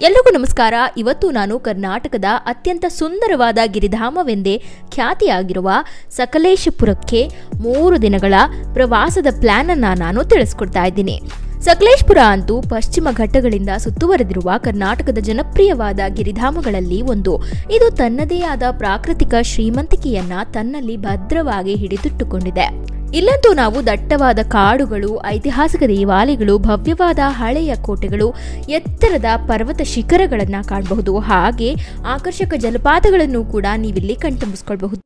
ಎಲ್ರಿಗೂ ನಮಸ್ಕಾರ. ಇವತ್ತು ನಾನು ಕರ್ನಾಟಕದ ಅತ್ಯಂತ ಸುಂದರವಾದ ಗಿರಿಧಾಮವೆಂದೇ ಖ್ಯಾತಿಯಾಗಿರುವ ಸಕಲೇಶಪುರಕ್ಕೆ 3 ದಿನಗಳ ಪ್ರವಾಸದ ಪ್ಲಾನ್ ಅನ್ನು ನಾನು ತಿಳಿಸ್ಕೊಡ್ತಾ ಇದ್ದೀನಿ. ಸಕಲೇಶಪುರ ಅಂತೂ ಪಶ್ಚಿಮ ಘಟ್ಟಗಳಿಂದ ಸುತ್ತುವರೆದಿರುವ ಕರ್ನಾಟಕದ ಜನಪ್ರಿಯವಾದ ಗಿರಿಧಾಮಗಳಲ್ಲಿ ಒಂದು. ಇದು ತನ್ನದೇ ಆದ ಪ್ರಾಕೃತಿಕ ಶ್ರೀಮಂತಿಕೆಯನ್ನ ತನ್ನಲ್ಲಿ ಭದ್ರವಾಗಿ ಹಿಡಿದಿಟ್ಟುಕೊಂಡಿದೆ. ಇಲ್ಲಂತೂ ನಾವು ದಟ್ಟವಾದ ಕಾಡುಗಳು, ಐತಿಹಾಸಿಕ ದೇವಾಲಯಗಳು, ಭವ್ಯವಾದ ಹಳೆಯ ಕೋಟೆಗಳು, ಎತ್ತರದ ಪರ್ವತ ಶಿಖರಗಳನ್ನು ಕಾಣಬಹುದು. ಹಾಗೆ ಆಕರ್ಷಕ ಜಲಪಾತಗಳನ್ನು ಕೂಡ ನೀವಿಲ್ಲಿ ಕಣ್ತುಂಬಿಸ್ಕೊಳ್ಬಹುದು.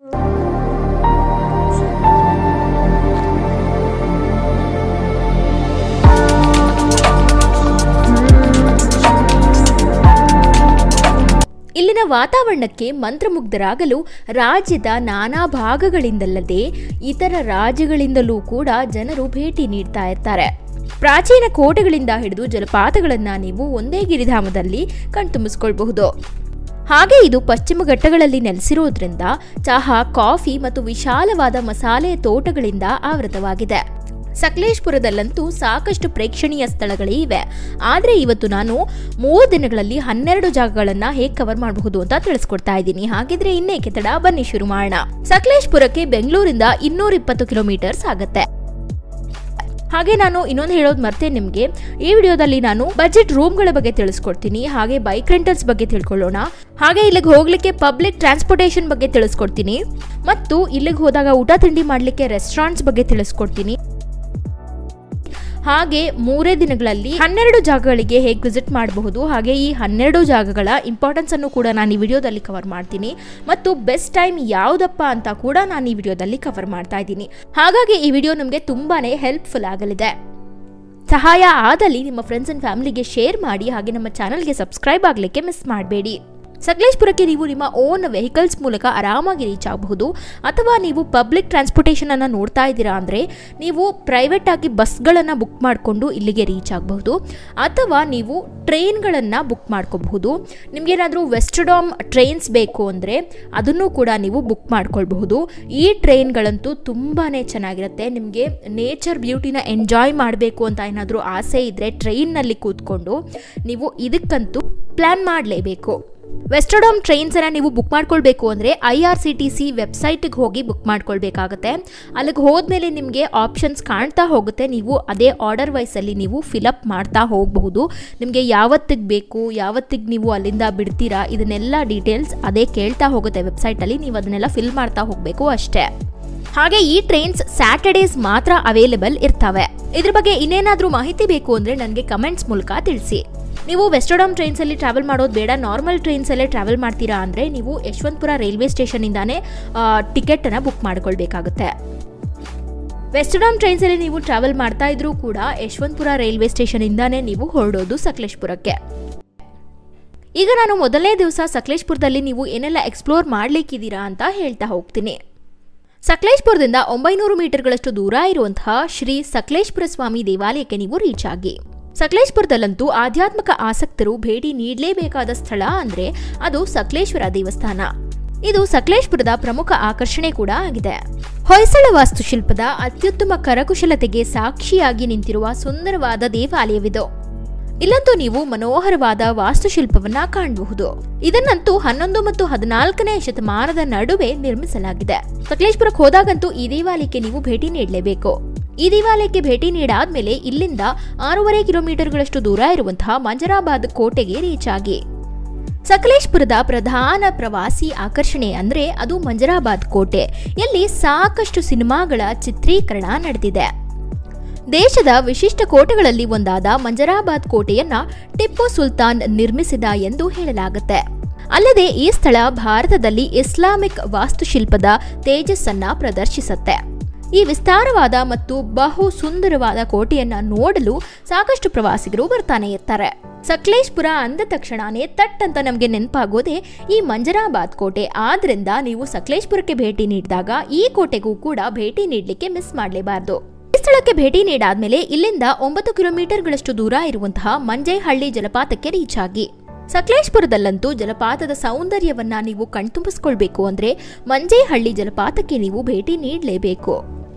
ಇಲ್ಲಿನ ವಾತಾವರಣಕ್ಕೆ ಮಂತ್ರಮುಗ್ಧರಾಗಲು ರಾಜ್ಯದ ನಾನಾ ಭಾಗಗಳಿಂದಲ್ಲದೆ ಇತರ ರಾಜ್ಯಗಳಿಂದಲೂ ಕೂಡ ಜನರು ಭೇಟಿ ನೀಡ್ತಾ ಇರ್ತಾರೆ. ಪ್ರಾಚೀನ ಕೋಟೆಗಳಿಂದ ಹಿಡಿದು ಜಲಪಾತಗಳನ್ನ ನೀವು ಒಂದೇ ಗಿರಿಧಾಮದಲ್ಲಿ ಕಣ್ತುಂಬಿಸ್ಕೊಳ್ಬಹುದು. ಹಾಗೆ ಇದು ಪಶ್ಚಿಮ ಘಟ್ಟಗಳಲ್ಲಿ ನೆಲೆಸಿರೋದ್ರಿಂದ ಚಹಾ, ಕಾಫಿ ಮತ್ತು ವಿಶಾಲವಾದ ಮಸಾಲೆ ತೋಟಗಳಿಂದ ಆವೃತವಾಗಿದೆ. ಸಕಲೇಶಪುರದಲ್ಲಂತೂ ಸಾಕಷ್ಟು ಪ್ರೇಕ್ಷಣೀಯ ಸ್ಥಳಗಳೇ ಇವೆ. ಆದರೆ ಇವತ್ತು ನಾನು 3 ದಿನಗಳಲ್ಲಿ 12 ಜಾಗಗಳನ್ನ ಹೇಗೆ ಕವರ್ ಮಾಡಬಹುದು ಅಂತ ತಿಳಿಸ್ಕೊಡ್ತಾ ಇದ್ದೀನಿ. ಹಾಗಿದ್ರೆ ಇನ್ನೇಕೆ ತಡ, ಬನ್ನಿ ಶುರು ಮಾಡೋಣ. ಸಕಲೇಶಪುರಕ್ಕೆ ಬೆಂಗಳೂರಿಂದ 220 ಕಿಲೋಮೀಟರ್ಸ್ ಆಗುತ್ತೆ. ಹಾಗೆ ನಾನು ಇನ್ನೊಂದು ಹೇಳೋದು ಮರ್ತೆ ನಿಮಗೆ, ಈ ವಿಡಿಯೋದಲ್ಲಿ ನಾನು ಬಜೆಟ್ ರೂಮ್ಗಳ ಬಗ್ಗೆ ತಿಳಿಸ್ಕೊಡ್ತೀನಿ. ಹಾಗೆ ಬೈಕ್ ರೆಂಟಲ್ಸ್ ಬಗ್ಗೆ ತಿಳ್ಕೊಳ್ಳೋಣ. ಹಾಗೆ ಇಲ್ಲಿಗೆ ಹೋಗ್ಲಿಕ್ಕೆ ಪಬ್ಲಿಕ್ ಟ್ರಾನ್ಸ್ಪೋರ್ಟೇಷನ್ ಬಗ್ಗೆ ತಿಳಿಸ್ಕೊಡ್ತೀನಿ. ಮತ್ತು ಇಲ್ಲಿಗೆ ಹೋದಾಗ ಊಟ ತಿಂಡಿ ಮಾಡ್ಲಿಕ್ಕೆ ರೆಸ್ಟೋರೆಂಟ್ಸ್ ಬಗ್ಗೆ ತಿಳಿಸ್ಕೊಡ್ತೀನಿ. ಹಾಗೆ 3 ದಿನಗಳಲ್ಲಿ 12 ಜಾಗಗಳಿಗೆ ಹೇಗೆ ವಿಸಿಟ್ ಮಾಡಬಹುದು, ಹಾಗೆ ಈ 12 ಜಾಗಗಳ ಇಂಪಾರ್ಟೆನ್ಸ್ ಅನ್ನು ಕೂಡ ನಾನು ಈ ವಿಡಿಯೋದಲ್ಲಿ ಕವರ್ ಮಾಡ್ತೀನಿ. ಮತ್ತು ಬೆಸ್ಟ್ ಟೈಮ್ ಯಾವುದಪ್ಪ ಅಂತ ಕೂಡ ನಾನು ಈ ವಿಡಿಯೋದಲ್ಲಿ ಕವರ್ ಮಾಡ್ತಾ ಇದ್ದೀನಿ. ಹಾಗಾಗಿ ಈ ವಿಡಿಯೋ ನಿಮಗೆ ತುಂಬಾನೇ ಹೆಲ್ಪ್ಫುಲ್ ಆಗಲಿದೆ. ಸಹಾಯ ಆದಲ್ಲಿ ನಿಮ್ಮ ಫ್ರೆಂಡ್ಸ್ ಅಂಡ್ ಫ್ಯಾಮಿಲಿಗೆ ಶೇರ್ ಮಾಡಿ. ಹಾಗೆ ನಮ್ಮ ಚಾನಲ್ಗೆ ಸಬ್ಸ್ಕ್ರೈಬ್ ಆಗಲಿಕ್ಕೆ ಮಿಸ್ ಮಾಡಬೇಡಿ. ಸಕಲೇಶಪುರಕ್ಕೆ ನೀವು ನಿಮ್ಮ ಓನ್ ವೆಹಿಕಲ್ಸ್ ಮೂಲಕ ಆರಾಮಾಗಿ ರೀಚ್ ಆಗಬಹುದು. ಅಥವಾ ನೀವು ಪಬ್ಲಿಕ್ ಟ್ರಾನ್ಸ್ಪೋರ್ಟೇಷನ್ ಅನ್ನು ನೋಡ್ತಾ ಇದ್ದೀರಾ ಅಂದರೆ ನೀವು ಪ್ರೈವೇಟ್ ಆಗಿ ಬಸ್ಗಳನ್ನು ಬುಕ್ ಮಾಡಿಕೊಂಡು ಇಲ್ಲಿಗೆ ರೀಚ್ ಆಗಬಹುದು. ಅಥವಾ ನೀವು ಟ್ರೈನ್ಗಳನ್ನು ಬುಕ್ ಮಾಡ್ಕೋಬಹುದು. ನಿಮಗೇನಾದರೂ ವೆಸ್ಟರ್ಡಾಮ್ ಟ್ರೈನ್ಸ್ ಬೇಕು ಅಂದರೆ ಅದನ್ನು ಕೂಡ ನೀವು ಬುಕ್ ಮಾಡ್ಕೊಳ್ಬಹುದು. ಈ ಟ್ರೈನ್ಗಳಂತೂ ತುಂಬಾ ಚೆನ್ನಾಗಿರುತ್ತೆ. ನಿಮಗೆ ನೇಚರ್ ಬ್ಯೂಟಿನ ಎಂಜಾಯ್ ಮಾಡಬೇಕು ಅಂತ ಏನಾದರೂ ಆಸೆ ಇದ್ದರೆ ಟ್ರೈನ್ನಲ್ಲಿ ಕೂತ್ಕೊಂಡು ನೀವು ಇದಕ್ಕಂತೂ ಪ್ಲ್ಯಾನ್ ಮಾಡಲೇಬೇಕು. ವೆಸ್ಟರ್ಡಾಮ್ ಟ್ರೈನ್ಸನ್ನು ನೀವು ಬುಕ್ ಮಾಡ್ಕೊಳ್ಬೇಕು ಅಂದರೆ IRCTC ವೆಬ್ಸೈಟಿಗೆ ಹೋಗಿ ಬುಕ್ ಮಾಡ್ಕೊಳ್ಬೇಕಾಗತ್ತೆ. ಅಲ್ಲಿಗೆ ಹೋದ್ಮೇಲೆ ನಿಮಗೆ ಆಪ್ಷನ್ಸ್ ಕಾಣ್ತಾ ಹೋಗುತ್ತೆ. ನೀವು ಅದೇ ಆರ್ಡರ್ ವೈಸಲ್ಲಿ ನೀವು ಫಿಲಪ್ ಮಾಡ್ತಾ ಹೋಗಬಹುದು. ನಿಮಗೆ ಯಾವತ್ತಿಗೆ ಬೇಕು, ಯಾವತ್ತಿಗೆ ನೀವು ಅಲ್ಲಿಂದ ಬಿಡ್ತೀರಾ, ಇದನ್ನೆಲ್ಲ ಡೀಟೇಲ್ಸ್ ಅದೇ ಕೇಳ್ತಾ ಹೋಗುತ್ತೆ ವೆಬ್ಸೈಟಲ್ಲಿ. ನೀವು ಅದನ್ನೆಲ್ಲ ಫಿಲ್ ಮಾಡ್ತಾ ಹೋಗಬೇಕು ಅಷ್ಟೇ. ಹಾಗೆ ಈ ಟ್ರೈನ್ಸ್ ಸ್ಯಾಟರ್ಡೇಸ್ ಮಾತ್ರ ಅವೈಲೇಬಲ್ ಇರ್ತವೆ. ಇದ್ರ ಬಗ್ಗೆ ಇನ್ನೇನಾದರೂ ಮಾಹಿತಿ ಬೇಕು ಅಂದರೆ ನನಗೆ ಕಮೆಂಟ್ಸ್ ಮೂಲಕ ತಿಳಿಸಿ. ನೀವು ವೆಸ್ಟರ್ಡಾಮ್ ಟ್ರೈನ್ಸಲ್ಲಿ ಟ್ರಾವೆಲ್ ಮಾಡೋದು ಬೇಡ, ನಾರ್ಮಲ್ ಟ್ರೈನ್ಸಲ್ಲೇ ಟ್ರಾವೆಲ್ ಮಾಡ್ತೀರಾ ಅಂದರೆ ನೀವು ಯಶವಂತಪುರ ರೈಲ್ವೆ ಸ್ಟೇಷನಿಂದಾನೇ ಟಿಕೆಟನ್ನು ಬುಕ್ ಮಾಡ್ಕೊಳ್ಬೇಕಾಗುತ್ತೆ. ವೆಸ್ಟರ್ಡಾಮ್ ಟ್ರೈನ್ಸಲ್ಲಿ ನೀವು ಟ್ರಾವೆಲ್ ಮಾಡ್ತಾ ಇದ್ರೂ ಕೂಡ ಯಶವಂತಪುರ ರೈಲ್ವೆ ಸ್ಟೇಷನಿಂದಾನೇ ನೀವು ಹೊರಡೋದು ಸಕಲೇಶಪುರಕ್ಕೆ. ಈಗ ನಾನು ಮೊದಲನೇ ದಿವಸ ಸಕಲೇಶಪುರದಲ್ಲಿ ನೀವು ಏನೆಲ್ಲ ಎಕ್ಸ್ಪ್ಲೋರ್ ಮಾಡ್ಲಿಕ್ಕಿದ್ದೀರಾ ಅಂತ ಹೇಳ್ತಾ ಹೋಗ್ತೀನಿ. ಸಕಲೇಶಪುರದಿಂದ 900 ಮೀಟರ್ಗಳಷ್ಟು ದೂರ ಇರುವಂತಹ ಶ್ರೀ ಸಕಲೇಶಪುರ ಸ್ವಾಮಿ ದೇವಾಲಯಕ್ಕೆ ನೀವು ರೀಚ್ ಆಗಿ. ಸಕಲೇಶಪುರದಲ್ಲಂತೂ ಆಧ್ಯಾತ್ಮಿಕ ಆಸಕ್ತರು ಭೇಟಿ ನೀಡಲೇಬೇಕಾದ ಸ್ಥಳ ಅಂದ್ರೆ ಅದು ಸಕಲೇಶ್ವರ ದೇವಸ್ಥಾನ. ಇದು ಸಕಲೇಶಪುರದ ಪ್ರಮುಖ ಆಕರ್ಷಣೆ ಕೂಡ ಆಗಿದೆ. ಹೊಯ್ಸಳ ವಾಸ್ತುಶಿಲ್ಪದ ಅತ್ಯುತ್ತಮ ಕರಕುಶಲತೆಗೆ ಸಾಕ್ಷಿಯಾಗಿ ನಿಂತಿರುವ ಸುಂದರವಾದ ದೇವಾಲಯವಿದು. ಇಲ್ಲಂತೂ ನೀವು ಮನೋಹರವಾದ ವಾಸ್ತುಶಿಲ್ಪವನ್ನ ಕಾಣಬಹುದು. ಇದನ್ನಂತೂ 11 ಮತ್ತು 14ನೇ ಶತಮಾನದ ನಡುವೆ ನಿರ್ಮಿಸಲಾಗಿದೆ. ಸಕಲೇಶಪುರಕ್ಕೆ ಹೋದಾಗಂತೂ ಈ ದೇವಾಲಯಕ್ಕೆ ನೀವು ಭೇಟಿ ನೀಡಲೇಬೇಕು. ಈ ದೇವಾಲಯಕ್ಕೆ ಭೇಟಿ ನೀಡಾದ್ಮೇಲೆ ಇಲ್ಲಿಂದ 6.5 ಕಿಲೋಮೀಟರ್ಗಳಷ್ಟು ದೂರ ಇರುವಂತಹ ಮಂಜರಾಬಾದ್ ಕೋಟೆಗೆ ರೀಚ್ ಆಗಿ. ಸಕಲೇಶಪುರದ ಪ್ರಧಾನ ಪ್ರವಾಸಿ ಆಕರ್ಷಣೆ ಅಂದ್ರೆ ಅದು ಮಂಜರಾಬಾದ್ ಕೋಟೆ. ಇಲ್ಲಿ ಸಾಕಷ್ಟು ಸಿನಿಮಾಗಳ ಚಿತ್ರೀಕರಣ ನಡೆದಿದೆ. ದೇಶದ ವಿಶಿಷ್ಟ ಕೋಟೆಗಳಲ್ಲಿ ಒಂದಾದ ಮಂಜರಾಬಾದ್ ಕೋಟೆಯನ್ನ ಟಿಪ್ಪು ಸುಲ್ತಾನ್ ನಿರ್ಮಿಸಿದ ಎಂದು ಹೇಳಲಾಗುತ್ತೆ. ಅಲ್ಲದೆ ಈ ಸ್ಥಳ ಭಾರತದಲ್ಲಿ ಇಸ್ಲಾಮಿಕ್ ವಾಸ್ತುಶಿಲ್ಪದ ತೇಜಸ್ಸನ್ನ ಪ್ರದರ್ಶಿಸುತ್ತೆ. ಈ ವಿಸ್ತಾರವಾದ ಮತ್ತು ಬಹು ಸುಂದರವಾದ ಕೋಟೆಯನ್ನ ನೋಡಲು ಸಾಕಷ್ಟು ಪ್ರವಾಸಿಗರು ಬರ್ತಾನೆ ಇರ್ತಾರೆ. ಸಕಲೇಶಪುರ ಅಂದ ತಕ್ಷಣನೇ ತಟ್ ಅಂತ ನಮಗೆ ನೆನಪಾಗೋದೇ ಈ ಮಂಜರಾಬಾದ್ ಕೋಟೆ. ಆದ್ರಿಂದ ನೀವು ಸಕಲೇಶಪುರಕ್ಕೆ ಭೇಟಿ ನೀಡಿದಾಗ ಈ ಕೋಟೆಗೂ ಕೂಡ ಭೇಟಿ ನೀಡಲಿಕ್ಕೆ ಮಿಸ್ ಮಾಡಲೇಬಾರದು. ಈ ಸ್ಥಳಕ್ಕೆ ಭೇಟಿ ನೀಡಾದ್ಮೇಲೆ ಇಲ್ಲಿಂದ 9 ಕಿಲೋಮೀಟರ್ಗಳಷ್ಟು ದೂರ ಇರುವಂತಹ ಮಂಜೇಹಳ್ಳಿ ಜಲಪಾತಕ್ಕೆ ರೀಚ್ ಆಗಿ. ಸಕಲೇಶಪುರದಲ್ಲಂತೂ ಜಲಪಾತದ ಸೌಂದರ್ಯವನ್ನ ನೀವು ಕಣ್ತುಂಬಿಸ್ಕೊಳ್ಬೇಕು ಅಂದ್ರೆ ಮಂಜೇಹಳ್ಳಿ ಜಲಪಾತಕ್ಕೆ ನೀವು ಭೇಟಿ ನೀಡಲೇಬೇಕು.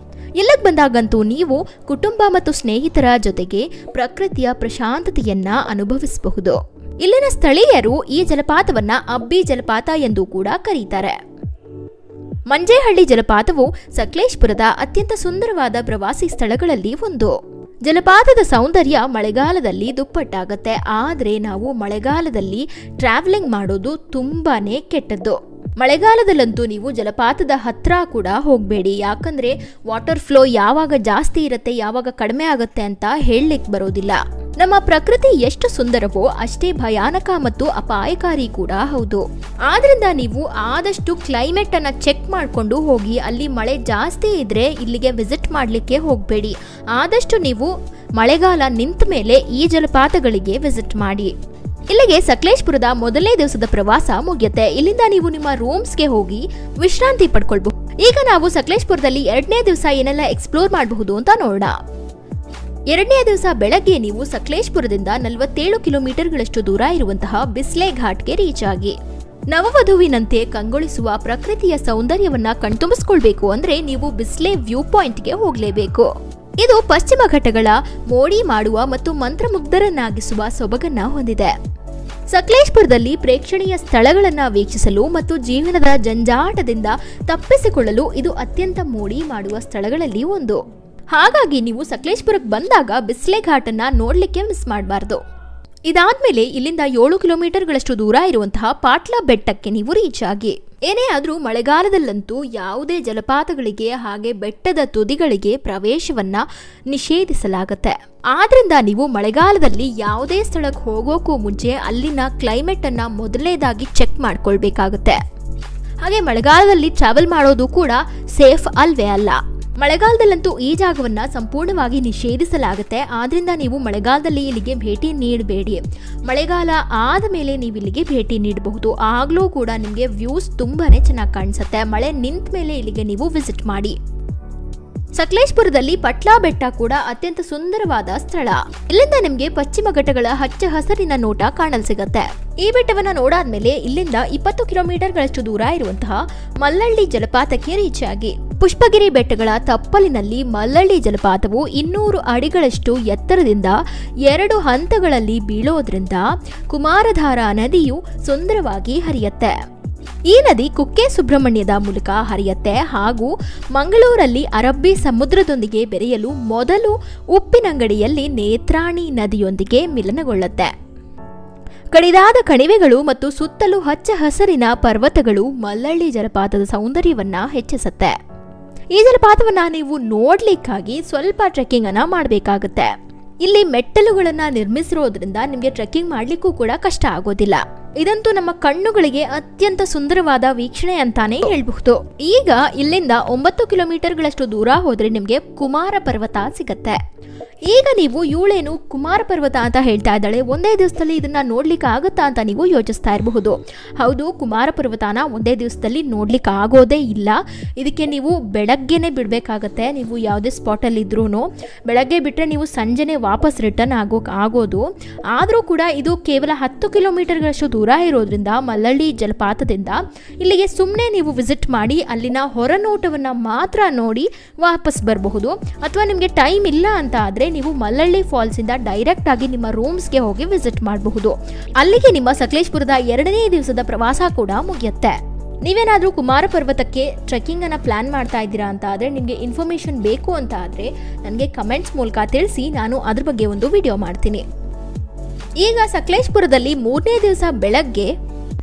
ಇಲ್ಲಿಗೆ ಬಂದಾಗಂತೂ ನೀವು ಕುಟುಂಬ ಮತ್ತು ಸ್ನೇಹಿತರ ಜೊತೆಗೆ ಪ್ರಕೃತಿಯ ಪ್ರಶಾಂತತೆಯನ್ನ ಅನುಭವಿಸಬಹುದು. ಇಲ್ಲಿನ ಸ್ಥಳೀಯರು ಈ ಜಲಪಾತವನ್ನ ಅಬ್ಬಿ ಜಲಪಾತ ಎಂದು ಕೂಡ ಕರೀತಾರೆ. ಮಂಜೇಹಳ್ಳಿ ಜಲಪಾತವು ಸಕಲೇಶಪುರದ ಅತ್ಯಂತ ಸುಂದರವಾದ ಪ್ರವಾಸಿ ಸ್ಥಳಗಳಲ್ಲಿ ಒಂದು. ಜಲಪಾತದ ಸೌಂದರ್ಯ ಮಳೆಗಾಲದಲ್ಲಿ ದುಪ್ಪಟ್ಟಾಗತ್ತೆ, ಆದ್ರೆ ನಾವು ಮಳೆಗಾಲದಲ್ಲಿ ಟ್ರಾವೆಲಿಂಗ್ ಮಾಡೋದು ತುಂಬಾನೇ ಕೆಟ್ಟದ್ದು. ಮಳೆಗಾಲದಲ್ಲಂತೂ ನೀವು ಜಲಪಾತದ ಹತ್ರ ಕೂಡ ಹೋಗಬೇಡಿ, ಯಾಕಂದ್ರೆ ವಾಟರ್ ಫ್ಲೋ ಯಾವಾಗ ಜಾಸ್ತಿ ಇರುತ್ತೆ ಯಾವಾಗ ಕಡಿಮೆ ಆಗುತ್ತೆ ಅಂತ ಹೇಳಲಿಕ್ಕೆ ಬರೋದಿಲ್ಲ. ನಮ್ಮ ಪ್ರಕೃತಿ ಎಷ್ಟು ಸುಂದರವೋ ಅಷ್ಟೇ ಭಯಾನಕ ಮತ್ತು ಅಪಾಯಕಾರಿ ಕೂಡ ಹೌದು. ಆದ್ರಿಂದ ನೀವು ಆದಷ್ಟು ಕ್ಲೈಮೇಟ್ ಅನ್ನ ಚೆಕ್ ಮಾಡಿಕೊಂಡು ಹೋಗಿ. ಅಲ್ಲಿ ಮಳೆ ಜಾಸ್ತಿ ಇದ್ರೆ ಇಲ್ಲಿಗೆ ವಿಸಿಟ್ ಮಾಡಲಿಕ್ಕೆ ಹೋಗಬೇಡಿ. ಆದಷ್ಟು ನೀವು ಮಳೆಗಾಲ ನಿಂತ ಮೇಲೆ ಈ ಜಲಪಾತಗಳಿಗೆ ವಿಸಿಟ್ ಮಾಡಿ. ಇಲ್ಲಿಗೆ ಸಕಲೇಶಪುರದ ಮೊದಲನೇ ದಿವಸದ ಪ್ರವಾಸ ಮುಗಿಯುತ್ತೆ. ಇಲ್ಲಿಂದ ನೀವು ನಿಮ್ಮ ರೂಮ್ಸ್ಗೆ ಹೋಗಿ ವಿಶ್ರಾಂತಿ ಪಡ್ಕೊಳ್ಬಹುದು. ಈಗ ನಾವು ಸಕಲೇಶಪುರದಲ್ಲಿ 2ನೇ ದಿವಸ ಏನೆಲ್ಲ ಎಕ್ಸ್ಪ್ಲೋರ್ ಮಾಡಬಹುದು ಅಂತ ನೋಡೋಣ. 2ನೇ ದಿವಸ ಬೆಳಗ್ಗೆ ನೀವು ಸಕಲೇಶಪುರದಿಂದ 47 ಕಿಲೋಮೀಟರ್ಗಳಷ್ಟು ದೂರ ಇರುವಂತಹ ಬಿಸ್ಲೆ ಘಾಟ್ಗೆ ರೀಚ್ ಆಗಿ ನವವಧುವಿನಂತೆ ಕಂಗೊಳಿಸುವ ಪ್ರಕೃತಿಯ ಸೌಂದರ್ಯವನ್ನ ಕಣ್ತುಂಬಿಸ್ಕೊಳ್ಬೇಕು ಅಂದ್ರೆ ನೀವು ಬಿಸ್ಲೆ ವ್ಯೂ ಪಾಯಿಂಟ್ಗೆ ಹೋಗಲೇಬೇಕು. ಇದು ಪಶ್ಚಿಮ ಘಟ್ಟಗಳ ಮೋಡಿ ಮಾಡುವ ಮತ್ತು ಮಂತ್ರಮುಗ್ಧರನ್ನಾಗಿಸುವ ಸೊಬಗನ್ನ ಹೊಂದಿದೆ. ಸಕಲೇಶಪುರದಲ್ಲಿ ಪ್ರೇಕ್ಷಣೀಯ ಸ್ಥಳಗಳನ್ನ ವೀಕ್ಷಿಸಲು ಮತ್ತು ಜೀವನದ ಜಂಜಾಟದಿಂದ ತಪ್ಪಿಸಿಕೊಳ್ಳಲು ಇದು ಅತ್ಯಂತ ಮೋಡಿ ಮಾಡುವ ಸ್ಥಳಗಳಲ್ಲಿ ಒಂದು. ಹಾಗಾಗಿ ನೀವು ಸಕಲೇಶಪುರಕ್ಕೆ ಬಂದಾಗ ಬಿಸ್ಲೆ ಘಾಟನ್ನ ನೋಡ್ಲಿಕ್ಕೆ ಮಿಸ್ ಮಾಡಬಾರ್ದು. ಇದಾದ್ಮೇಲೆ ಇಲ್ಲಿಂದ 7 ಕಿಲೋಮೀಟರ್ಗಳಷ್ಟು ದೂರ ಇರುವಂತಹ ಪಾಟ್ಲಾ ಬೆಟ್ಟಕ್ಕೆ ನೀವು ರೀಚ್ ಆಗಿ. ಏನೇ ಆದ್ರೂ ಮಳೆಗಾಲದಲ್ಲಂತೂ ಯಾವುದೇ ಜಲಪಾತಗಳಿಗೆ ಹಾಗೆ ಬೆಟ್ಟದ ತುದಿಗಳಿಗೆ ಪ್ರವೇಶವನ್ನ ನಿಷೇಧಿಸಲಾಗುತ್ತೆ. ಆದ್ರಿಂದ ನೀವು ಮಳೆಗಾಲದಲ್ಲಿ ಯಾವುದೇ ಸ್ಥಳಕ್ಕೆ ಹೋಗೋಕ್ಕೂ ಮುಂಚೆ ಅಲ್ಲಿನ ಕ್ಲೈಮೇಟ್ ಅನ್ನ ಮೊದಲನೇದಾಗಿ ಚೆಕ್ ಮಾಡ್ಕೊಳ್ಬೇಕಾಗುತ್ತೆ. ಹಾಗೆ ಮಳೆಗಾಲದಲ್ಲಿ ಟ್ರಾವೆಲ್ ಮಾಡೋದು ಕೂಡ ಸೇಫ್ ಅಲ್ವೇ ಅಲ್ಲ. ಮಳೆಗಾಲದಲ್ಲಂತೂ ಈ ಜಾಗವನ್ನ ಸಂಪೂರ್ಣವಾಗಿ ನಿಷೇಧಿಸಲಾಗುತ್ತೆ. ಆದ್ರಿಂದ ನೀವು ಮಳೆಗಾಲದಲ್ಲಿ ಇಲ್ಲಿಗೆ ಭೇಟಿ ನೀಡಬೇಡಿ. ಮಳೆಗಾಲ ಆದ ಮೇಲೆ ನೀವು ಇಲ್ಲಿಗೆ ಭೇಟಿ ನೀಡಬಹುದು. ಆಗ್ಲೂ ಕೂಡ ನಿಮಗೆ ವ್ಯೂಸ್ ತುಂಬಾನೇ ಚೆನ್ನಾಗಿ ಕಾಣಿಸುತ್ತೆ. ಮಳೆ ನಿಂತ ಮೇಲೆ ಇಲ್ಲಿಗೆ ನೀವು ವಿಸಿಟ್ ಮಾಡಿ. ಸಕಲೇಶಪುರದಲ್ಲಿ ಪಟ್ಲಾ ಬೆಟ್ಟ ಕೂಡ ಅತ್ಯಂತ ಸುಂದರವಾದ ಸ್ಥಳ. ಇಲ್ಲಿಂದ ನಿಮ್ಗೆ ಪಶ್ಚಿಮ ಘಟ್ಟಗಳ ಹಚ್ಚ ಹಸಿರಿನ ನೋಟ ಕಾಣಲ್ ಸಿಗತ್ತೆ. ಈ ಬೆಟ್ಟವನ್ನ ನೋಡಾದ್ಮೇಲೆ ಇಲ್ಲಿಂದ 20 ಕಿಲೋಮೀಟರ್ಗಳಷ್ಟು ದೂರ ಇರುವಂತಹ ಮಲ್ಲಳ್ಳಿ ಜಲಪಾತಕ್ಕೆ ರೀಚ್ ಆಗಿ. ಪುಷ್ಪಗಿರಿ ಬೆಟ್ಟಗಳ ತಪ್ಪಲಿನಲ್ಲಿ ಮಲ್ಲಳ್ಳಿ ಜಲಪಾತವು 200 ಅಡಿಗಳಷ್ಟು ಎತ್ತರದಿಂದ 2 ಹಂತಗಳಲ್ಲಿ ಬೀಳೋದ್ರಿಂದ ಕುಮಾರಧಾರಾ ನದಿಯು ಸುಂದರವಾಗಿ ಹರಿಯುತ್ತೆ. ಈ ನದಿ ಕುಕ್ಕೆ ಸುಬ್ರಹ್ಮಣ್ಯದ ಮೂಲಕ ಹರಿಯುತ್ತೆ ಹಾಗೂ ಮಂಗಳೂರಲ್ಲಿ ಅರಬ್ಬಿ ಸಮುದ್ರದೊಂದಿಗೆ ಬೆರೆಯಲು ಮೊದಲು ಉಪ್ಪಿನಂಗಡಿಯಲ್ಲಿ ನೇತ್ರಾಣಿ ನದಿಯೊಂದಿಗೆ ಮಿಲನಗೊಳ್ಳುತ್ತೆ. ಕಡಿದಾದ ಕಣಿವೆಗಳು ಮತ್ತು ಸುತ್ತಲೂ ಹಚ್ಚ ಹಸಿರಿನ ಪರ್ವತಗಳು ಮಲ್ಲಳ್ಳಿ ಜಲಪಾತದ ಸೌಂದರ್ಯವನ್ನ ಹೆಚ್ಚಿಸುತ್ತೆ. ಈ ಜಲಪಾತವನ್ನ ನೀವು ನೋಡ್ಲಿಕ್ಕಾಗಿ ಸ್ವಲ್ಪ ಟ್ರೆಕ್ಕಿಂಗ್ ಅನ್ನ ಮಾಡಬೇಕಾಗುತ್ತೆ. ಇಲ್ಲಿ ಮೆಟ್ಟಲುಗಳನ್ನ ನಿರ್ಮಿಸಿರೋದ್ರಿಂದ ನಿಮಗೆ ಟ್ರೆಕ್ಕಿಂಗ್ ಮಾಡ್ಲಿಕ್ಕೂ ಕೂಡ ಕಷ್ಟ ಆಗೋದಿಲ್ಲ. ಇದಂತೂ ನಮ್ಮ ಕಣ್ಣುಗಳಿಗೆ ಅತ್ಯಂತ ಸುಂದರವಾದ ವೀಕ್ಷಣೆ ಅಂತಾನೆ ಹೇಳ್ಬಹುದು. ಈಗ ಇಲ್ಲಿಂದ 9 ಕಿಲೋಮೀಟರ್ಗಳಷ್ಟು ದೂರ ಹೋದ್ರೆ ನಿಮ್ಗೆ ಕುಮಾರ ಪರ್ವತ ಸಿಗತ್ತೆ. ಈಗ ನೀವು ಇವಳೇನು ಕುಮಾರ ಪರ್ವತ ಅಂತ ಹೇಳ್ತಾ ಇದ್ದಾಳೆ, ಒಂದೇ ದಿವಸದಲ್ಲಿ ಇದನ್ನ ನೋಡ್ಲಿಕ್ಕೆ ಆಗುತ್ತಾ ಅಂತ ನೀವು ಯೋಚಿಸ್ತಾ ಇರಬಹುದು. ಹೌದು, ಕುಮಾರ ಪರ್ವತನ ಒಂದೇ ದಿವಸದಲ್ಲಿ ನೋಡ್ಲಿಕ್ಕೆ ಆಗೋದೇ ಇಲ್ಲ. ಇದಕ್ಕೆ ನೀವು ಬೆಳಗ್ಗೆನೆ ಬಿಡಬೇಕಾಗತ್ತೆ. ನೀವು ಯಾವುದೇ ಸ್ಪಾಟಲ್ಲಿ ಇದ್ರೂ ಬೆಳಗ್ಗೆ ಬಿಟ್ಟರೆ ನೀವು ಸಂಜೆನೆ ವಾಪಸ್ ರಿಟರ್ನ್ ಆಗೋದು. ಆದರೂ ಕೂಡ ಇದು ಕೇವಲ 10 ಕಿಲೋಮೀಟರ್ಗಳಷ್ಟು ದೂರ ಇರೋದ್ರಿಂದ ಮಲ್ಲಳ್ಳಿ ಜಲಪಾತದಿಂದ ಇಲ್ಲಿಗೆ ಸುಮ್ಮನೆ ನೀವು ವಿಸಿಟ್ ಮಾಡಿ ಅಲ್ಲಿನ ಹೊರನೋಟವನ್ನು ಮಾತ್ರ ನೋಡಿ ವಾಪಸ್ ಬರಬಹುದು. ಅಥವಾ ನಿಮಗೆ ಟೈಮ್ ಇಲ್ಲ ಅಂತ ಆದರೆ ನೀವು ಮಲ್ಲಳ್ಳಿ ಫಾಲ್ಸ್ ಇಂದ ಡೈರೆಕ್ಟ್ ಆಗಿ ನಿಮ್ಮ ರೂಮ್ಸ್ಗೆ ಹೋಗಿ ವಿಸಿಟ್ ಮಾಡಬಹುದು. ಅಲ್ಲಿಗೆ ನಿಮ್ಮ ಸಕಲೇಶಪುರದ 2ನೇ ದಿವಸದ ಪ್ರವಾಸ ಕೂಡ ಮುಗಿಯುತ್ತೆ. ನೀವೇನಾದರೂ ಕುಮಾರ ಪರ್ವತಕ್ಕೆ ಟ್ರೆಕ್ಕಿಂಗ್ ಅನ್ನ ಪ್ಲಾನ್ ಮಾಡ್ತಾ ಇದ್ದೀರಾ ಅಂತ ಆದರೆ ನಿಮಗೆ ಇನ್ಫಾರ್ಮೇಶನ್ ಬೇಕು ಅಂತ ಆದರೆ ನನಗೆ ಕಮೆಂಟ್ಸ್ ಮೂಲಕ ತಿಳಿಸಿ, ನಾನು ಅದ್ರ ಬಗ್ಗೆ ಒಂದು ವಿಡಿಯೋ ಮಾಡ್ತೀನಿ. ಈಗ ಸಕಲೇಶಪುರದಲ್ಲಿ 3ನೇ ದಿವಸ ಬೆಳಗ್ಗೆ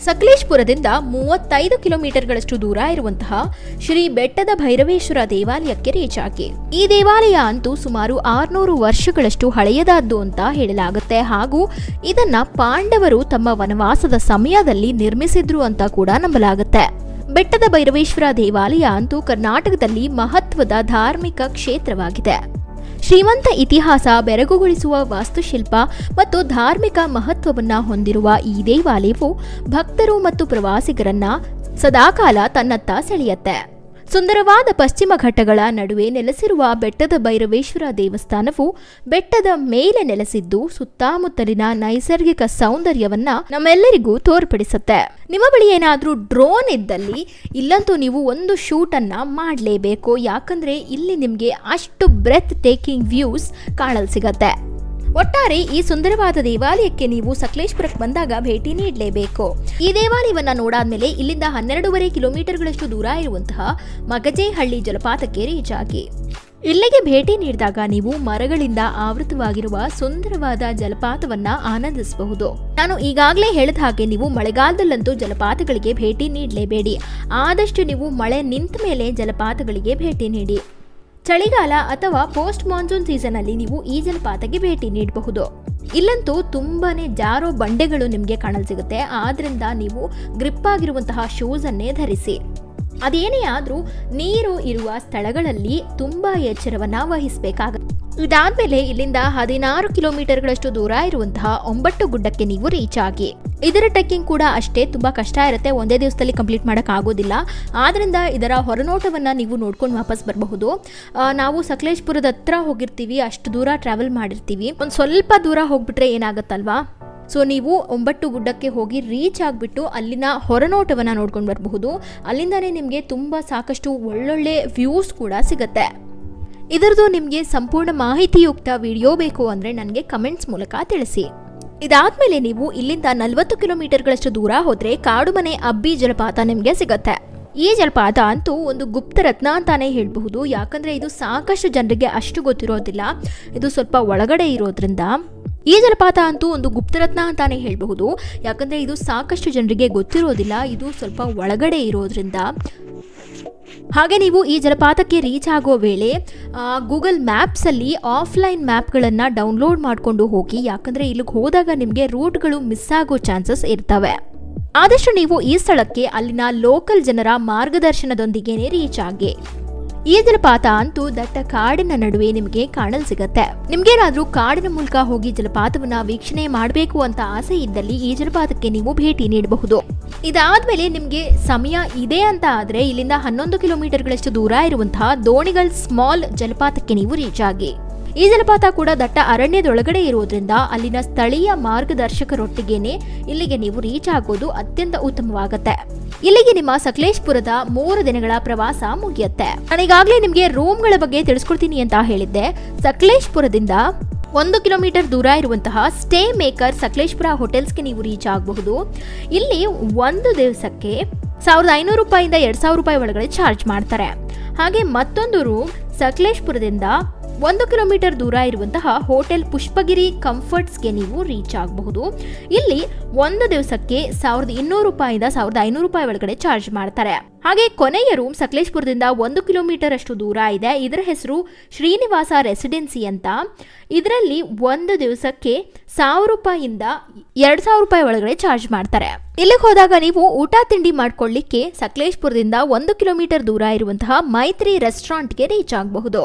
ಸಕಲೇಶಪುರದಿಂದ 35 ಕಿಲೋಮೀಟರ್ಗಳಷ್ಟು ದೂರ ಇರುವಂತಹ ಶ್ರೀ ಬೆಟ್ಟದ ಭೈರವೇಶ್ವರ ದೇವಾಲಯಕ್ಕೆ ರೀಚ್ ಆಗಿ. ಈ ದೇವಾಲಯ ಅಂತೂ ಸುಮಾರು 600 ವರ್ಷಗಳಷ್ಟು ಹಳೆಯದಾದ್ದು ಅಂತ ಹೇಳಲಾಗುತ್ತೆ ಹಾಗೂ ಇದನ್ನ ಪಾಂಡವರು ತಮ್ಮ ವನವಾಸದ ಸಮಯದಲ್ಲಿ ನಿರ್ಮಿಸಿದ್ರು ಅಂತ ಕೂಡ ನಂಬಲಾಗುತ್ತೆ. ಬೆಟ್ಟದ ಭೈರವೇಶ್ವರ ದೇವಾಲಯ ಅಂತೂ ಕರ್ನಾಟಕದಲ್ಲಿ ಮಹತ್ವದ ಧಾರ್ಮಿಕ ಕ್ಷೇತ್ರವಾಗಿದೆ. ಶ್ರೀಮಂತ ಇತಿಹಾಸ, ಬೆರಗುಗೊಳಿಸುವ ವಾಸ್ತುಶಿಲ್ಪ ಮತ್ತು ಧಾರ್ಮಿಕ ಮಹತ್ವವನ್ನ ಹೊಂದಿರುವ ಈ ದೇವಾಲಯವು ಭಕ್ತರು ಮತ್ತು ಪ್ರವಾಸಿಗರನ್ನ ಸದಾಕಾಲ ತನ್ನತ್ತ ಸೆಳೆಯುತ್ತೆ. ಸುಂದರವಾದ ಪಶ್ಚಿಮ ಘಟ್ಟಗಳ ನಡುವೆ ನೆಲೆಸಿರುವ ಬೆಟ್ಟದ ಭೈರವೇಶ್ವರ ದೇವಸ್ಥಾನವು ಬೆಟ್ಟದ ಮೇಲೆ ನೆಲೆಸಿದ್ದು ಸುತ್ತಮುತ್ತಲಿನ ನೈಸರ್ಗಿಕ ಸೌಂದರ್ಯವನ್ನ ನಮ್ಮೆಲ್ಲರಿಗೂ ತೋರ್ಪಡಿಸುತ್ತೆ. ನಿಮ್ಮ ಬಳಿ ಏನಾದ್ರೂ ಡ್ರೋನ್ ಇದ್ದಲ್ಲಿ ಇಲ್ಲಂತೂ ನೀವು ಒಂದು ಶೂಟ್ ಅನ್ನ ಮಾಡಲೇಬೇಕು. ಯಾಕಂದ್ರೆ ಇಲ್ಲಿ ನಿಮ್ಗೆ ಅಷ್ಟು ಬ್ರೆತ್ ಟೇಕಿಂಗ್ ವ್ಯೂಸ್ ಕಾಣಲ್ ಸಿಗತ್ತೆ. ಒಟ್ಟಾರೆ ಈ ಸುಂದರವಾದ ದೇವಾಲಯಕ್ಕೆ ನೀವು ಸಕಲೇಶಪುರಕ್ಕೆ ಬಂದಾಗ ಭೇಟಿ ನೀಡಲೇಬೇಕು. ಈ ದೇವಾಲಯವನ್ನ ನೋಡಾದ್ಮೇಲೆ ಇಲ್ಲಿಂದ 12.5 ಕಿಲೋಮೀಟರ್ಗಳಷ್ಟು ದೂರ ಇರುವಂತಹ ಮಗಜೇಹಳ್ಳಿ ಜಲಪಾತಕ್ಕೆ ರೀಚ್ ಆಗಿ. ಇಲ್ಲಿಗೆ ಭೇಟಿ ನೀಡಿದಾಗ ನೀವು ಮರಗಳಿಂದ ಆವೃತವಾಗಿರುವ ಸುಂದರವಾದ ಜಲಪಾತವನ್ನ ಆನಂದಿಸಬಹುದು. ನಾನು ಈಗಾಗಲೇ ಹೇಳಿದ ಹಾಗೆ ನೀವು ಮಳೆಗಾಲದಲ್ಲಂತೂ ಜಲಪಾತಗಳಿಗೆ ಭೇಟಿ ನೀಡಲೇಬೇಡಿ. ಆದಷ್ಟು ನೀವು ಮಳೆ ನಿಂತ ಮೇಲೆ ಜಲಪಾತಗಳಿಗೆ ಭೇಟಿ ನೀಡಿ. ಚಳಿಗಾಲ ಅಥವಾ ಪೋಸ್ಟ್ ಮಾನ್ಸೂನ್ ಸೀಸನ್ ಅಲ್ಲಿ ನೀವು ಈ ಜಲಪಾತಕ್ಕೆ ಭೇಟಿ ನೀಡಬಹುದು. ಇಲ್ಲಂತೂ ತುಂಬಾನೇ ಜಾರೋ ಬಂಡೆಗಳು ನಿಮಗೆ ಕಾಣಲು ಸಿಗುತ್ತೆ. ಆದ್ರಿಂದ ನೀವು ಗ್ರಿಪ್ ಆಗಿರುವಂತಹ ಶೂಸ್ ಅನ್ನೇ ಧರಿಸಿ. ಅದೇನೇ ಆದ್ರೂ ನೀರು ಇರುವ ಸ್ಥಳಗಳಲ್ಲಿ ತುಂಬಾ ಎಚ್ಚರವನ್ನ ವಹಿಸಬೇಕಾಗುತ್ತೆ. ಇದಾದ್ಮೇಲೆ ಇಲ್ಲಿಂದ 16 ಕಿಲೋಮೀಟರ್ಗಳಷ್ಟು ದೂರ ಇರುವಂತಹ 9 ಗುಡ್ಡಕ್ಕೆ ನೀವು ರೀಚ್ ಆಗಿ. ಇದರ ಟ್ರೆಕ್ಕಿಂಗ್ ಕೂಡ ಅಷ್ಟೇ ತುಂಬಾ ಕಷ್ಟ ಇರುತ್ತೆ, ಒಂದೇ ದಿವಸದಲ್ಲಿ ಕಂಪ್ಲೀಟ್ ಮಾಡಕ್ ಆಗೋದಿಲ್ಲ. ಆದ್ರಿಂದ ಇದರ ಹೊರನೋಟವನ್ನ ನೀವು ನೋಡ್ಕೊಂಡು ವಾಪಸ್ ಬರಬಹುದು. ನಾವು ಸಕಲೇಶಪುರದ ಹತ್ರ ಹೋಗಿರ್ತೀವಿ, ಅಷ್ಟು ದೂರ ಟ್ರಾವೆಲ್ ಮಾಡಿರ್ತೀವಿ. ಒಂದ್ ಸ್ವಲ್ಪ ದೂರ ಹೋಗ್ಬಿಟ್ರೆ ಏನಾಗತ್ತಲ್ವಾ, ಸೊ ನೀವು 9 ಗುಡ್ಡಕ್ಕೆ ಹೋಗಿ ರೀಚ್ ಆಗಿಬಿಟ್ಟು ಅಲ್ಲಿನ ಹೊರನೋಟವನ್ನು ನೋಡ್ಕೊಂಡು ಬರಬಹುದು. ಅಲ್ಲಿಂದನೇ ನಿಮಗೆ ತುಂಬ ಸಾಕಷ್ಟು ಒಳ್ಳೊಳ್ಳೆ ವ್ಯೂಸ್ ಕೂಡ ಸಿಗುತ್ತೆ. ಇದರದ್ದು ನಿಮಗೆ ಸಂಪೂರ್ಣ ಮಾಹಿತಿಯುಕ್ತ ವಿಡಿಯೋ ಬೇಕು ಅಂದರೆ ನನಗೆ ಕಮೆಂಟ್ಸ್ ಮೂಲಕ ತಿಳಿಸಿ. ಇದಾದ್ಮೇಲೆ ನೀವು ಇಲ್ಲಿಂದ 40 ಕಿಲೋಮೀಟರ್ಗಳಷ್ಟು ದೂರ ಹೋದರೆ ಕಾಡುಮನೆ ಅಬ್ಬಿ ಜಲಪಾತ ನಿಮಗೆ ಸಿಗುತ್ತೆ. ಈ ಜಲಪಾತ ಅಂತೂ ಒಂದು ಗುಪ್ತರತ್ನ ಅಂತಾನೆ ಹೇಳಬಹುದು. ಯಾಕಂದರೆ ಇದು ಸಾಕಷ್ಟು ಜನರಿಗೆ ಅಷ್ಟು ಗೊತ್ತಿರೋದಿಲ್ಲ. ಇದು ಸ್ವಲ್ಪ ಒಳಗಡೆ ಇರೋದ್ರಿಂದ ಈ ಜಲಪಾತ ಅಂತೂ ಒಂದು ಗುಪ್ತರತ್ನ ಅಂತಾನೆ ಹೇಳಬಹುದು. ಯಾಕಂದರೆ ಇದು ಸಾಕಷ್ಟು ಜನರಿಗೆ ಗೊತ್ತಿರೋದಿಲ್ಲ, ಇದು ಸ್ವಲ್ಪ ಒಳಗಡೆ ಇರೋದ್ರಿಂದ. ಹಾಗೆ ನೀವು ಈ ಜಲಪಾತಕ್ಕೆ ರೀಚ್ ಆಗೋ ವೇಳೆ ಗೂಗಲ್ ಮ್ಯಾಪ್ಸಲ್ಲಿ ಆಫ್ಲೈನ್ ಮ್ಯಾಪ್ಗಳನ್ನು ಡೌನ್ಲೋಡ್ ಮಾಡಿಕೊಂಡು ಹೋಗಿ. ಯಾಕಂದರೆ ಇಲ್ಲಿಗೆ ಹೋದಾಗ ನಿಮಗೆ ರೂಟ್ಗಳು ಮಿಸ್ ಆಗೋ ಚಾನ್ಸಸ್ ಇರ್ತವೆ. ಆದಷ್ಟು ನೀವು ಈ ಸ್ಥಳಕ್ಕೆ ಅಲ್ಲಿನ ಲೋಕಲ್ ಜನರ ಮಾರ್ಗದರ್ಶನದೊಂದಿಗೆ ರೀಚ್ ಆಗಿ. ಈ ಜಲಪಾತ ಅಂತೂ ದಟ್ಟ ಕಾಡಿನ ನಡುವೆ ನಿಮಗೆ ಕಾಣಲು ಸಿಗತ್ತೆ. ನಿಮ್ಗೇನಾದ್ರೂ ಕಾಡಿನ ಮೂಲಕ ಹೋಗಿ ಜಲಪಾತವನ್ನ ವೀಕ್ಷಣೆ ಮಾಡಬೇಕು ಅಂತ ಆಸೆ ಇದ್ದಲ್ಲಿ ಈ ಜಲಪಾತಕ್ಕೆ ನೀವು ಭೇಟಿ ನೀಡಬಹುದು. ಇದಾದ್ಮೇಲೆ ನಿಮ್ಗೆ ಸಮಯ ಇದೆ ಅಂತ ಆದ್ರೆ ಇಲ್ಲಿಂದ 11 ಕಿಲೋಮೀಟರ್ಗಳಷ್ಟು ದೂರ ಇರುವಂತಹ ದೋಣಿಗಲ್ ಸ್ಮಾಲ್ ಜಲಪಾತಕ್ಕೆ ನೀವು ರೀಚ್ ಆಗಿ. ಈ ಜಲಪಾತ ಕೂಡ ದಟ್ಟ ಅರಣ್ಯದೊಳಗಡೆ ಇರೋದ್ರಿಂದ ಅಲ್ಲಿನ ಸ್ಥಳೀಯ ಮಾರ್ಗದರ್ಶಕರೊಟ್ಟಿಗೆನೆ ಇಲ್ಲಿಗೆ ನೀವು ರೀಚ್ ಆಗೋದು ಅತ್ಯಂತ ಉತ್ತಮವಾಗುತ್ತೆ. ಇಲ್ಲಿಗೆ ನಿಮ್ಮ ಸಕಲೇಶಪುರದ 3 ದಿನಗಳ ಪ್ರವಾಸ ಮುಗಿಯುತ್ತೆ. ನಾನೀಗಾಗಲೇ ನಿಮಗೆ ರೂಮ್ಗಳ ಬಗ್ಗೆ ತಿಳಿಸ್ಕೊಡ್ತೀನಿ ಅಂತ ಹೇಳಿದ್ದೆ. ಸಕಲೇಶಪುರದಿಂದ 1 ಕಿಲೋಮೀಟರ್ ದೂರ ಇರುವಂತಹ ಸ್ಟೇ ಮೇಕರ್ ಸಕಲೇಶಪುರ ಹೋಟೆಲ್ಸ್ಗೆ ನೀವು ರೀಚ್ ಆಗಬಹುದು. ಇಲ್ಲಿ ಒಂದು ದಿವಸಕ್ಕೆ 1500 ರೂಪಾಯಿಂದ 2000 ರೂಪಾಯಿ ಒಳಗಡೆ ಚಾರ್ಜ್ ಮಾಡ್ತಾರೆ. ಹಾಗೆ ಮತ್ತೊಂದು ರೂಮ್ ಸಕಲೇಶಪುರದಿಂದ 1 ಕಿಲೋಮೀಟರ್ ದೂರ ಇರುವಂತಹ ಹೋಟೆಲ್ ಪುಷ್ಪಗಿರಿ ಕಂಫರ್ಟ್ಸ್ಗೆ ನೀವು ರೀಚ್ ಆಗಬಹುದು. ಇಲ್ಲಿ ಒಂದು ದಿವಸಕ್ಕೆ 1200 ರೂಪಾಯಿಂದ 1500 ರೂಪಾಯಿ ಒಳಗಡೆ ಚಾರ್ಜ್ ಮಾಡ್ತಾರೆ. ಹಾಗೆ ಕೊನೆಯ ರೂಮ್ ಸಕಲೇಶಪುರದಿಂದ 1 ಕಿಲೋಮೀಟರ್ ಅಷ್ಟು ದೂರ ಇದೆ. ಇದರ ಹೆಸರು ಶ್ರೀನಿವಾಸ ರೆಸಿಡೆನ್ಸಿ ಅಂತ. ಇದರಲ್ಲಿ ಒಂದು ದಿವಸಕ್ಕೆ 1000 ರೂಪಾಯಿಂದ 2000 ರೂಪಾಯಿ ಒಳಗಡೆ ಚಾರ್ಜ್ ಮಾಡ್ತಾರೆ. ಇಲ್ಲಿಗೆ ಹೋದಾಗ ನೀವು ಊಟ ತಿಂಡಿ ಮಾಡ್ಕೊಳ್ಳಿಕ್ಕೆ ಸಕಲೇಶಪುರದಿಂದ 1 ಕಿಲೋಮೀಟರ್ ದೂರ ಇರುವಂತಹ ಮೈತ್ರಿ ರೆಸ್ಟೋರೆಂಟ್ಗೆ ರೀಚ್ ಆಗಬಹುದು.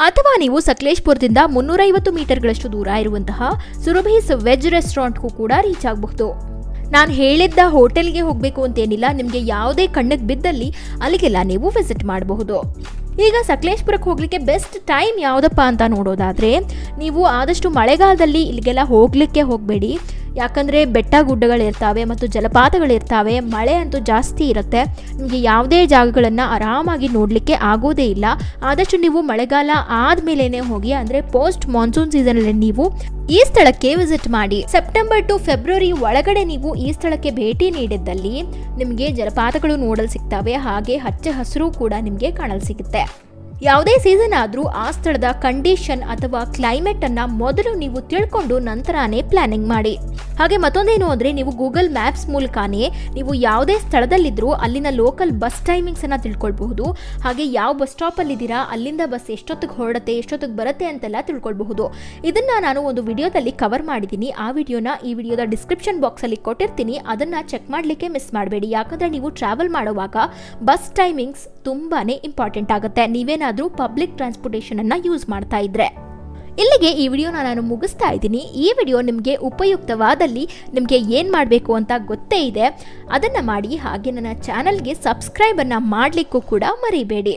ಅಥವಾ ನೀವು ಸಕಲೇಶಪುರದಿಂದ 350 ಮೀಟರ್ಗಳಷ್ಟು ದೂರ ಇರುವಂತಹ ಸುರಭೀಸ್ ವೆಜ್ ರೆಸ್ಟೋರೆಂಟ್ಗೂ ಕೂಡ ರೀಚ್ ಆಗಬಹುದು. ನಾನು ಹೇಳಿದ್ದ ಹೋಟೆಲ್ಗೆ ಹೋಗಬೇಕು ಅಂತೇನಿಲ್ಲ, ನಿಮಗೆ ಯಾವುದೇ ಕಣ್ಣಿಗೆ ಬಿದ್ದಲ್ಲಿ ಅಲ್ಲಿಗೆಲ್ಲ ನೀವು ವಿಸಿಟ್ ಮಾಡಬಹುದು. ಈಗ ಸಕಲೇಶಪುರಕ್ಕೆ ಹೋಗಲಿಕ್ಕೆ ಬೆಸ್ಟ್ ಟೈಮ್ ಯಾವುದಪ್ಪ ಅಂತ ನೋಡೋದಾದರೆ ನೀವು ಆದಷ್ಟು ಮಳೆಗಾಲದಲ್ಲಿ ಇಲ್ಲಿಗೆಲ್ಲ ಹೋಗಲಿಕ್ಕೆ ಹೋಗಬೇಡಿ. ಯಾಕಂದರೆ ಬೆಟ್ಟ ಗುಡ್ಡಗಳಿರ್ತವೆ ಮತ್ತು ಜಲಪಾತಗಳಿರ್ತವೆ, ಮಳೆ ಅಂತೂ ಜಾಸ್ತಿ ಇರುತ್ತೆ. ನಿಮಗೆ ಯಾವುದೇ ಜಾಗಗಳನ್ನು ಆರಾಮಾಗಿ ನೋಡಲಿಕ್ಕೆ ಆಗೋದೇ ಇಲ್ಲ. ಆದಷ್ಟು ನೀವು ಮಳೆಗಾಲ ಆದಮೇಲೆ ಹೋಗಿ, ಅಂದರೆ ಪೋಸ್ಟ್ ಮಾನ್ಸೂನ್ ಸೀಸನಲ್ಲಿ ನೀವು ಈ ಸ್ಥಳಕ್ಕೆ ವಿಸಿಟ್ ಮಾಡಿ. ಸೆಪ್ಟೆಂಬರ್ ಟು ಫೆಬ್ರವರಿ ಒಳಗಡೆ ನೀವು ಈ ಸ್ಥಳಕ್ಕೆ ಭೇಟಿ ನೀಡಿದ್ದಲ್ಲಿ ನಿಮಗೆ ಜಲಪಾತಗಳು ನೋಡಲು ಸಿಗ್ತವೆ. ಹಾಗೆ ಹಚ್ಚ ಹಸಿರು ಕೂಡ ನಿಮಗೆ ಕಾಣಲು ಸಿಗುತ್ತೆ. ಯಾವುದೇ ಸೀಸನ್ ಆದರೂ ಆ ಸ್ಥಳದ ಕಂಡೀಷನ್ ಅಥವಾ ಕ್ಲೈಮೇಟ್ ಅನ್ನ ಮೊದಲು ನೀವು ತಿಳ್ಕೊಂಡು ನಂತರನೇ ಪ್ಲಾನಿಂಗ್ ಮಾಡಿ. ಹಾಗೆ ಮತ್ತೊಂದೇನು ಅಂದರೆ ನೀವು ಗೂಗಲ್ ಮ್ಯಾಪ್ಸ್ ಮೂಲಕನೇ ನೀವು ಯಾವುದೇ ಸ್ಥಳದಲ್ಲಿದ್ದರೂ ಅಲ್ಲಿನ ಲೋಕಲ್ ಬಸ್ ಟೈಮಿಂಗ್ಸ್ ಅನ್ನ ತಿಳ್ಕೊಳ್ಬಹುದು. ಹಾಗೆ ಯಾವ ಬಸ್ ಸ್ಟಾಪಲ್ಲಿ ಇದ್ದೀರಾ, ಅಲ್ಲಿಂದ ಬಸ್ ಎಷ್ಟೊತ್ತಿಗೆ ಹೊರಡುತ್ತೆ, ಎಷ್ಟೊತ್ತಿಗೆ ಬರುತ್ತೆ ಅಂತೆಲ್ಲ ತಿಳ್ಕೊಳ್ಬಹುದು. ಇದನ್ನ ನಾನು ಒಂದು ವಿಡಿಯೋದಲ್ಲಿ ಕವರ್ ಮಾಡಿದ್ದೀನಿ. ಆ ವಿಡಿಯೋನ ಈ ವಿಡಿಯೋದ ಡಿಸ್ಕ್ರಿಪ್ಷನ್ ಬಾಕ್ಸಲ್ಲಿ ಕೊಟ್ಟಿರ್ತೀನಿ. ಅದನ್ನ ಚೆಕ್ ಮಾಡಲಿಕ್ಕೆ ಮಿಸ್ ಮಾಡಬೇಡಿ. ಯಾಕಂದರೆ ನೀವು ಟ್ರಾವೆಲ್ ಮಾಡುವಾಗ ಬಸ್ ಟೈಮಿಂಗ್ಸ್ ತುಂಬಾನೇ ಇಂಪಾರ್ಟೆಂಟ್ ಆಗುತ್ತೆ, ನೀವೇನಾದರೂ ಪಬ್ಲಿಕ್ ಟ್ರಾನ್ಸ್ಪೋರ್ಟೇಷನ್ ಅನ್ನ ಯೂಸ್ ಮಾಡ್ತಾ ಇದ್ರೆ. ಇಲ್ಲಿಗೆ ಈ ವಿಡಿಯೋನ ನಾನು ಮುಗಿಸ್ತಾ ಇದ್ದೀನಿ. ಈ ವಿಡಿಯೋ ನಿಮಗೆ ಉಪಯುಕ್ತವಾದಲ್ಲಿ ನಿಮಗೆ ಏನು ಮಾಡಬೇಕು ಅಂತ ಗೊತ್ತೇ ಇದೆ, ಅದನ್ನು ಮಾಡಿ. ಹಾಗೆ ನನ್ನ ಚಾನಲ್ಗೆ ಸಬ್ಸ್ಕ್ರೈಬ್ ಅನ್ನ ಮಾಡಲಿಕ್ಕೂ ಕೂಡ ಮರಿಬೇಡಿ.